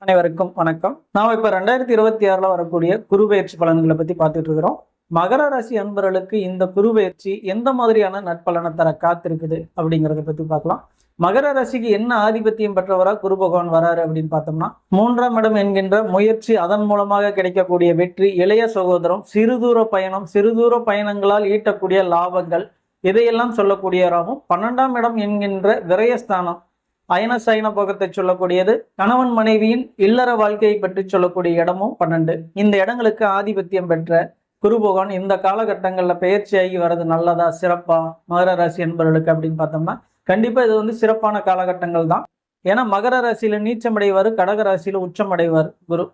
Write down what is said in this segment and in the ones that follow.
அனைவருக்கும் வணக்கம். நாம் இப்ப 2026 வரக்கூடிய குரு பெயர்ச்சி பலன்களை பத்தி பார்த்துட்டு இருக்கிறோம். மகர ராசி அன்பர்களுக்கு இந்த குரு பெயர்ச்சி எந்த மாதிரியான நற்பலனை தர காத்திருக்குது அப்படிங்கிறத பத்தி பார்க்கலாம். மகர ராசிக்கு என்ன ஆதிபத்தியம் பெற்றவரா குரு பகவான் வராரு அப்படின்னு பார்த்தோம்னா, 3ஆம் இடம் என்கின்ற முயற்சி, அதன் மூலமாக கிடைக்கக்கூடிய வெற்றி, இளைய சகோதரம், சிறுதூர பயணங்களால் ஈட்டக்கூடிய லாபங்கள், இதையெல்லாம் சொல்லக்கூடியவராகவும், 12ஆம் இடம் என்கின்ற விரயஸ்தானம், அயன சயன போகத்தை சொல்லக்கூடியது, கணவன் மனைவியின் இல்லற வாழ்க்கையை பற்றி சொல்லக்கூடிய இடமும் 12. இந்த இடங்களுக்கு ஆதிபத்தியம் பெற்ற குரு பகவான் இந்த காலகட்டங்களில் பெயர்ச்சியாகி வர்றது நல்லதா, சிறப்பா மகர ராசி என்பவர்களுக்கு அப்படின்னு பார்த்தோம்னா, கண்டிப்பா இது சிறப்பான காலகட்டங்கள் தான். ஏன்னா மகர ராசியில நீச்சமடைவார், கடக ராசியில உச்சமடைவார் குரு.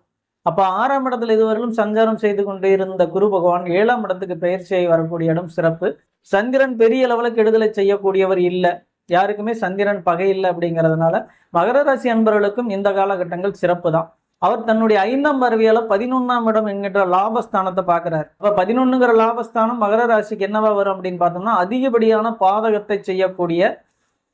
அப்ப 6ஆம் இடத்துல இதுவரையிலும் சஞ்சாரம் செய்து கொண்டு இருந்த குரு பகவான் 7ஆம் இடத்துக்கு பெயர்ச்சியாகி வரக்கூடிய இடம் சிறப்பு. சந்திரன் பெரிய லெவலுக்கு கெடுதலை செய்யக்கூடியவர் இல்லை, யாருக்குமே சந்திரன் பகை இல்லை. அப்படிங்கிறதுனால மகர ராசி அன்பர்களுக்கும் இந்த காலகட்டங்கள் சிறப்பு தான். அவர் தன்னுடைய 5ஆம் பார்வையால 11ஆம் இடம் என்கின்ற லாபஸ்தானத்தை பார்க்கிறார். அப்ப 11ங்கிற லாபஸ்தானம் மகர ராசிக்கு என்னவா வரும் அப்படின்னு பார்த்தோம்னா, அதிகப்படியான பாதகத்தை செய்யக்கூடிய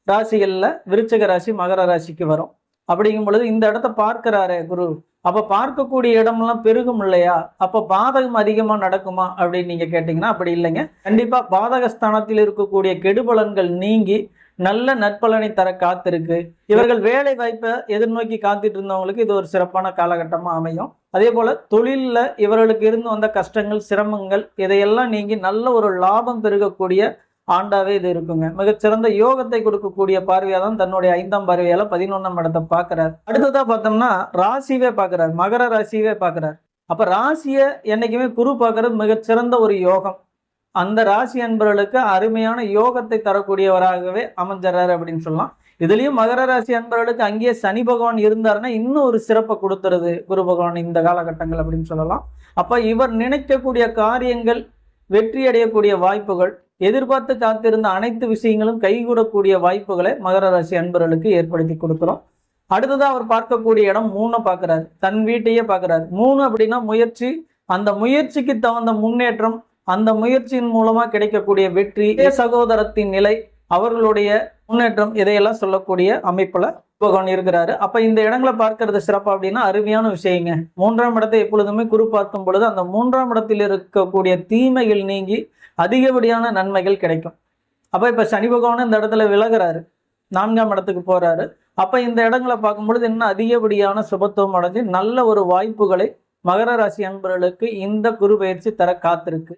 ராசிகள்ல விருச்சிக ராசி மகர ராசிக்கு வரும். அப்படிங்கும் பொழுது இந்த இடத்த பார்க்கிறாரே குரு, அப்ப பார்க்கக்கூடிய இடமெல்லாம் பெருகும் இல்லையா, அப்ப பாதகம் அதிகமா நடக்குமா அப்படின்னு நீங்க கேட்டீங்கன்னா அப்படி இல்லைங்க. கண்டிப்பா பாதகஸ்தானத்தில் இருக்கக்கூடிய கெடுபலன்கள் நீங்கி நல்ல நற்பலனை தர காத்திருக்கு. இவர்கள் வேலை வாய்ப்பை எதிர்நோக்கி காத்துட்டு இருந்தவங்களுக்கு இது ஒரு சிறப்பான காலகட்டமா அமையும். அதே போல தொழிலில் இவர்களுக்கு இருந்து வந்த கஷ்டங்கள், சிரமங்கள் இதையெல்லாம் நீங்கி நல்ல ஒரு லாபம் பெருகக்கூடிய ஆண்டாவே இது இருக்குங்க. மிகச்சிறந்த யோகத்தை கொடுக்கக்கூடிய பார்வையா தான் தன்னுடைய 5ஆம் பார்வையால 11ஆம் இடத்தை பார்க்கிறார். அடுத்ததா பார்த்தோம்னா ராசியவே பார்க்கிறார், மகர ராசியவே பார்க்கிறார். அப்ப ராசியை என்னைக்குமே குரு பார்க்கறது மிகச்சிறந்த ஒரு யோகம். அந்த ராசி அன்பர்களுக்கு அருமையான யோகத்தை தரக்கூடியவராகவே அமைஞ்சாரு அப்படின்னு சொல்லலாம். இதுலயும் மகர ராசி அன்பர்களுக்கு அங்கேயே சனி பகவான் இருந்தாருன்னா இன்னும் ஒரு சிறப்பை கொடுத்துருது குரு பகவான் இந்த காலகட்டங்கள் அப்படின்னு சொல்லலாம். அப்ப இவர் நினைக்கக்கூடிய காரியங்கள் வெற்றி அடையக்கூடிய வாய்ப்புகள், எதிர்பார்த்து காத்திருந்த அனைத்து விஷயங்களும் கைகூடக்கூடிய வாய்ப்புகளை மகர ராசி அன்பர்களுக்கு ஏற்படுத்தி கொடுக்குறோம். அடுத்ததான் அவர் பார்க்கக்கூடிய இடம் 3 பார்க்கிறாரு, தன் வீட்டையே பார்க்கிறாரு. 3 அப்படின்னா முயற்சி, அந்த முயற்சிக்கு தகுந்த முன்னேற்றம், அந்த முயற்சியின் மூலமா கிடைக்கக்கூடிய வெற்றி, சகோதரத்தின் நிலை, அவர்களுடைய முன்னேற்றம், இதையெல்லாம் சொல்லக்கூடிய அமைப்புல பகவான் இருக்கிறாரு. அப்ப இந்த இடங்களை பார்க்கறது சிறப்பா அப்படின்னா அருமையான விஷயங்க. 3ஆம் இடத்தை எப்பொழுதுமே குரு பார்க்கும் பொழுது அந்த 3ஆம் இடத்தில் இருக்கக்கூடிய தீமைகள் நீங்கி அதிகப்படியான நன்மைகள் கிடைக்கும். அப்ப இப்ப சனி பகவான் இந்த இடத்துல விலகுறாரு, 4ஆம் இடத்துக்கு போறாரு. அப்ப இந்த இடங்களை பார்க்கும் பொழுது இன்னும் அதிகப்படியான சுபத்துவம் அடைஞ்சு நல்ல ஒரு வாய்ப்புகளை மகர ராசி அன்பர்களுக்கு இந்த குரு பயிற்சி தர காத்திருக்கு.